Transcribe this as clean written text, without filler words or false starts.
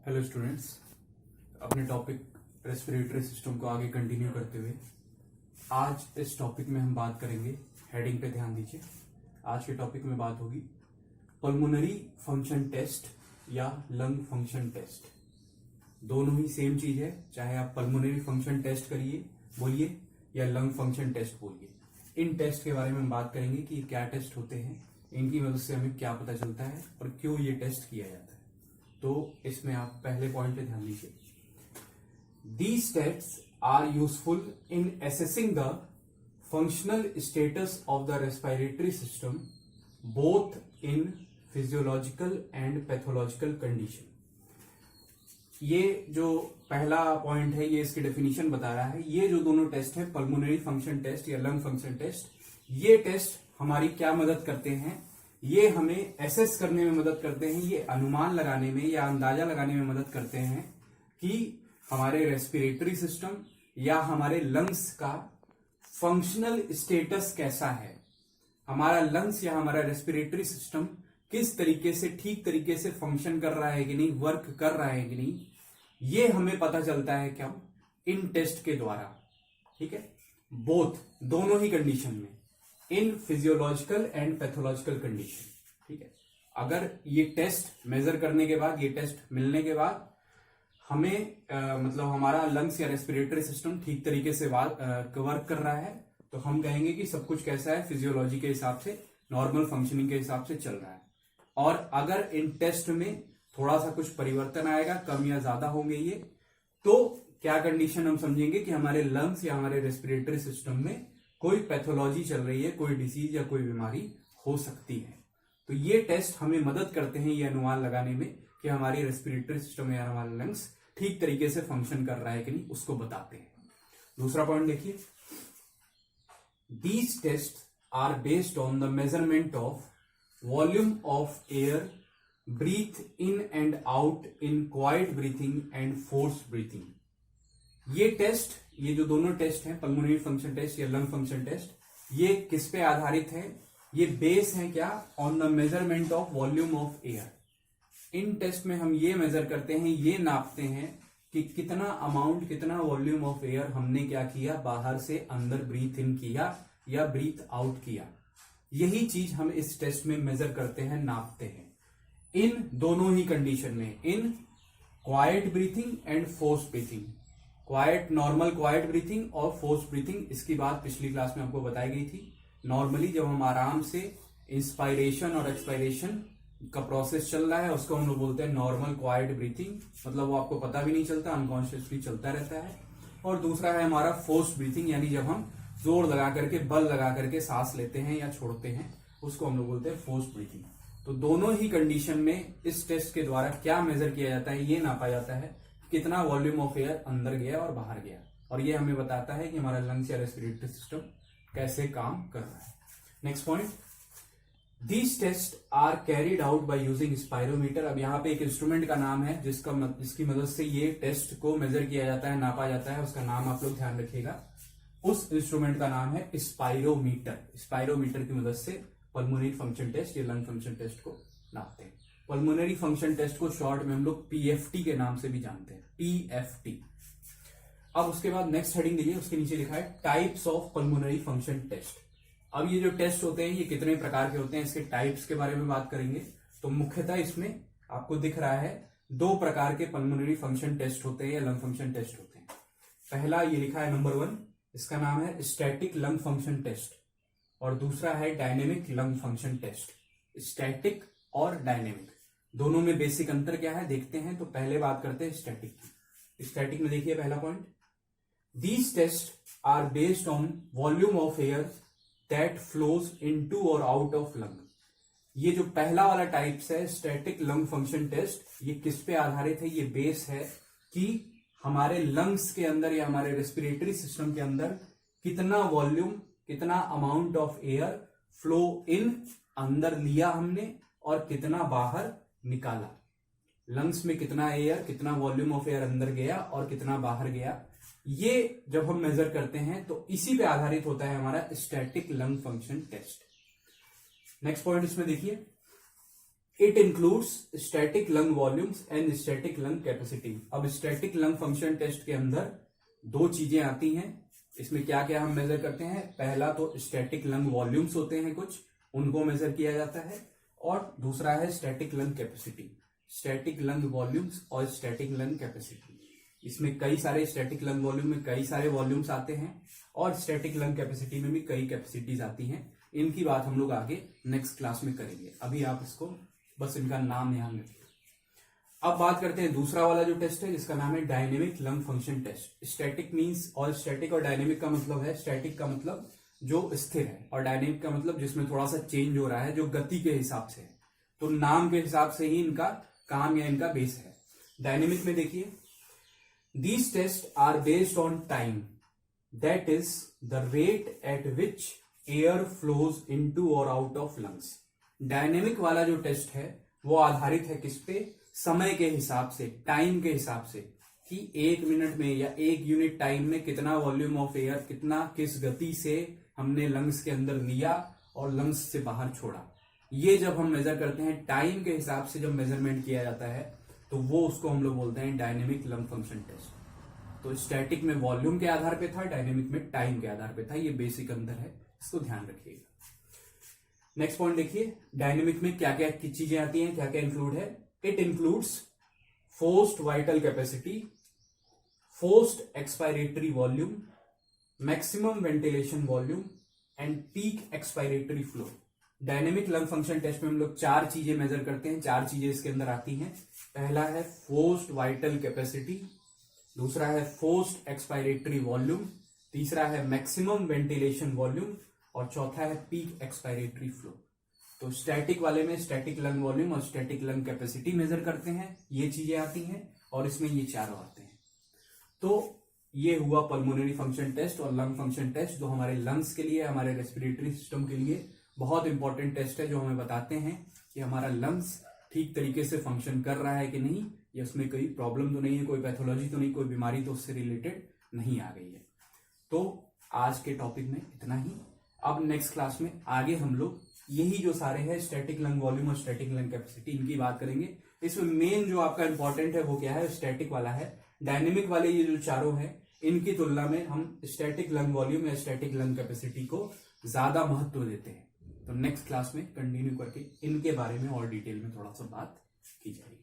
Hello students, अपने topic respiratory system को आगे कंटिन्यू करते हुए आज इस टॉपिक में हम बात करेंगे। हेडिंग पे ध्यान दीजिए। आज के टॉपिक में बात होगी पल्मोनरी फंक्शन टेस्ट या लंग फंक्शन टेस्ट। दोनों ही सेम चीज है, चाहे आप पल्मोनरी फंक्शन टेस्ट करिए बोलिए या लंग फंक्शन टेस्ट बोलिए। इन टेस्ट के बारे में हम बात करेंगे कि ये क्या टेस्ट होते हैं, इनकी मदद से हमें क्या पता चलता है और क्यों ये टेस्ट किया जाता है। तो इसमें आप पहले पॉइंट पे ध्यान दीजिए। These tests are useful in assessing the functional status of the respiratory system both in physiological and pathological condition। ये जो पहला पॉइंट है ये इसकी डेफिनेशन बता रहा है। ये जो दोनों टेस्ट है, पल्मोनरी फंक्शन टेस्ट या लंग फंक्शन टेस्ट, ये टेस्ट हमारी क्या मदद करते हैं, ये हमें एसेस करने में मदद करते हैं, ये अनुमान लगाने में या अंदाजा लगाने में मदद करते हैं कि हमारे रेस्पिरेटरी सिस्टम या हमारे लंग्स का फंक्शनल स्टेटस कैसा है। हमारा लंग्स या हमारा रेस्पिरेटरी सिस्टम किस तरीके से, ठीक तरीके से फंक्शन कर रहा है कि नहीं, वर्क कर रहा है कि नहीं, ये हमें पता चलता है क्या, इन टेस्ट के द्वारा। ठीक है, बोथ, दोनों ही कंडीशन में, इन फिजियोलॉजिकल एंड पैथोलॉजिकल कंडीशन। ठीक है, अगर ये टेस्ट मेजर करने के बाद, ये टेस्ट मिलने के बाद हमें मतलब हमारा लंग्स या रेस्पिरेटरी सिस्टम ठीक तरीके से वर्क कर रहा है, तो हम कहेंगे कि सब कुछ कैसा है, फिजियोलॉजी के हिसाब से, नॉर्मल फंक्शनिंग के हिसाब से चल रहा है। और अगर इन टेस्ट में थोड़ा सा कुछ परिवर्तन आएगा, कम या ज्यादा होंगे ये, तो क्या कंडीशन हम समझेंगे कि हमारे लंग्स या हमारे रेस्पिरेटरी सिस्टम में कोई पैथोलॉजी चल रही है, कोई डिसीज या कोई बीमारी हो सकती है। तो ये टेस्ट हमें मदद करते हैं ये अनुमान लगाने में कि हमारी रेस्पिरेटरी सिस्टम या हमारा लंग्स ठीक तरीके से फंक्शन कर रहा है कि नहीं, उसको बताते हैं। दूसरा पॉइंट देखिए, these test are based on the measurement of volume of air breathe in and out in quiet breathing and force breathing. ये टेस्ट, ये जो दोनों टेस्ट हैं, पल्मोनरी फंक्शन टेस्ट या लंग फंक्शन टेस्ट, ये किस पे आधारित है, ये बेस है क्या, on the measurement of volume of air. इन टेस्ट में हम ये मेजर करते हैं, ये नापते हैं कि कितना अमाउंट, कितना वॉल्यूम ऑफ एयर हमने क्या किया, बाहर से अंदर ब्रीथ इन किया या ब्रीथ आउट किया। यही चीज हम इस टेस्ट में मेजर करते हैं, नापते हैं, इन दोनों ही कंडीशन में, in quiet breathing and force breathing. Quiet, normal quiet breathing और फोर्स ब्रीथिंग, इसकी बात पिछली क्लास में आपको बताई गई थी। नॉर्मली जब हम आराम से इंस्पायरेशन और एक्सपायरेशन का प्रोसेस चल रहा है, उसको हम लोग बोलते हैं नॉर्मल क्वाइट ब्रीथिंग, मतलब वो आपको पता भी नहीं चलता, अनकॉन्शियसली चलता रहता है। और दूसरा है हमारा फोर्स ब्रीथिंग, यानी जब हम जोर लगा करके, बल लगा करके सांस लेते हैं या छोड़ते हैं, उसको हम लोग बोलते हैं फोर्स ब्रीथिंग। तो दोनों ही कंडीशन में इस टेस्ट के द्वारा क्या मेजर किया जाता है, ये नापा जाता है कितना वॉल्यूम ऑफ एयर अंदर गया और बाहर गया, और ये हमें बताता है कि हमारा लंग्स या रेस्पिरेटरी सिस्टम कैसे काम कर रहा है। Next point, these test are carried out by using spirometer. अब यहाँ पे एक इंस्ट्रूमेंट का नाम है जिसकी मदद से ये टेस्ट को मेजर किया जाता है, नापा जाता है, उसका नाम आप लोग ध्यान रखिएगा। उस इंस्ट्रूमेंट का नाम है स्पायरोमीटर। स्पायरोमीटर की मदद से पल्मोनरी फंक्शन टेस्ट या लंग फंक्शन टेस्ट को नापते हैं। पल्मोनरी फंक्शन टेस्ट को शॉर्ट में हम लोग पीएफटी के नाम से भी जानते हैं, पीएफटी। अब उसके बाद नेक्स्ट हेडिंग देखिए, उसके नीचे लिखा है types of pulmonary function test. अब ये जो टेस्ट होते हैं ये कितने प्रकार के होते हैं, इसके टाइप्स के बारे में बात करेंगे। तो मुख्यतः इसमें आपको दिख रहा है 2 प्रकार के पल्मोनरी फंक्शन टेस्ट होते हैं या लंग फंक्शन टेस्ट होते हैं। पहला ये लिखा है नंबर 1, इसका नाम है स्टैटिक लंग फंक्शन टेस्ट, और दूसरा है dynamic lung function test. Static और डायनेमिक, दोनों में बेसिक अंतर क्या है देखते हैं। तो पहले बात करते हैं स्टैटिक की। स्टैटिक में देखिए पहला point, these test are based on volume of air that flows into और आउट ऑफ लंग। ये जो पहला वाला टाइप्स है स्टैटिक लंग फंक्शन टेस्ट, ये किस पे आधारित है, ये बेस है कि हमारे लंग्स के अंदर या हमारे रेस्पिरेटरी सिस्टम के अंदर कितना वॉल्यूम, कितना amount of air flow in, अंदर लिया हमने, और कितना बाहर निकाला। लंग्स में कितना एयर, कितना वॉल्यूम ऑफ एयर अंदर गया और कितना बाहर गया, ये जब हम मेजर करते हैं तो इसी पे आधारित होता है हमारा static lung function test. Next point इसमें देखिए, it includes static lung volumes and static lung capacity. अब स्टैटिक लंग फंक्शन टेस्ट के अंदर दो चीजें आती हैं। इसमें क्या क्या हम मेजर करते हैं, पहला तो स्टैटिक लंग वॉल्यूम्स होते हैं कुछ, उनको मेजर किया जाता है, और दूसरा है static lung capacity. Static lung volumes और स्टैटिक लंग कैपेसिटी, इसमें कई सारे स्टैटिक लंग वॉल्यूम में कई सारे वॉल्यूम्स आते हैं और स्टैटिक लंग कैपेसिटी में भी कई कैपेसिटीज आती हैं। इनकी बात हम लोग आगे नेक्स्ट क्लास में करेंगे, अभी आप इसको बस इनका नाम ध्यान रखिए। अब बात करते हैं दूसरा वाला जो टेस्ट है, जिसका नाम है dynamic lung function test. Static means, और स्टैटिक और डायनेमिक का मतलब है, स्टैटिक का मतलब जो स्थिर है और डायनेमिक का मतलब जिसमें थोड़ा सा चेंज हो रहा है, जो गति के हिसाब से है। तो नाम के हिसाब से ही इनका काम या इनका बेस है। डायनेमिक में देखिए, these test are based on time, that is the rate at which air flows into और आउट ऑफ लंग्स। डायनेमिक वाला जो टेस्ट है वो आधारित है किस पे, समय के हिसाब से, टाइम के हिसाब से, कि 1 मिनट में या 1 यूनिट टाइम में कितना वॉल्यूम ऑफ एयर, कितना किस गति से हमने लंग्स के अंदर लिया और लंग्स से बाहर छोड़ा। ये जब हम मेजर करते हैं टाइम के हिसाब से, जब मेजरमेंट किया जाता है, तो वो उसको हम लोग बोलते हैं डायनेमिक लंग फंक्शन टेस्ट। तो स्टैटिक में वॉल्यूम के आधार पे था, डायनेमिक में टाइम के आधार पे था। ये बेसिक अंतर है, इसको ध्यान रखिएगा। नेक्स्ट पॉइंट देखिए, डायनेमिक में क्या क्या चीजें आती हैं, क्या क्या इंक्लूड है। It includes forced vital capacity, forced expiratory volume, maximum ventilation volume and peak expiratory flow. Dynamic lung function test में हम लोग 4 चीजें मेजर करते हैं, 4 चीजें इसके अंदर आती हैं। पहला है फोर्स्ड वाइटल कैपेसिटी, दूसरा है फोर्स्ड एक्सपायरेटरी वॉल्यूम, तीसरा है मैक्सिमम वेंटिलेशन वॉल्यूम और चौथा है पीक एक्सपायरेटरी फ्लो। तो स्टैटिक वाले में स्टैटिक लंग वॉल्यूम और स्टैटिक लंग कैपेसिटी मेजर करते हैं, ये चीजें आती हैं, और इसमें ये चारों आते हैं। तो ये हुआ पल्मोनरी फंक्शन टेस्ट और लंग फंक्शन टेस्ट, जो हमारे लंग्स के लिए, हमारे रेस्पिरेटरी सिस्टम के लिए बहुत इंपॉर्टेंट टेस्ट है, जो हमें बताते हैं कि हमारा लंग्स ठीक तरीके से फंक्शन कर रहा है कि नहीं, या उसमें कोई प्रॉब्लम तो नहीं है, कोई पैथोलॉजी तो नहीं, कोई बीमारी तो उससे रिलेटेड नहीं आ गई है। तो आज के टॉपिक में इतना ही। अब नेक्स्ट क्लास में आगे हम लोग यही जो सारे हैं स्टैटिक लंग वॉल्यूम और स्टैटिक लंग कैपेसिटी, इनकी बात करेंगे। इसमें मेन जो आपका इंपॉर्टेंट है वो क्या है, स्टैटिक वाला है। डायनेमिक वाले ये जो चारों हैं, इनकी तुलना में हम स्टैटिक लंग वॉल्यूम या स्टैटिक लंग कैपेसिटी को ज्यादा महत्व देते हैं। तो नेक्स्ट क्लास में कंटिन्यू करके इनके बारे में और डिटेल में थोड़ा सा बात की जाएगी।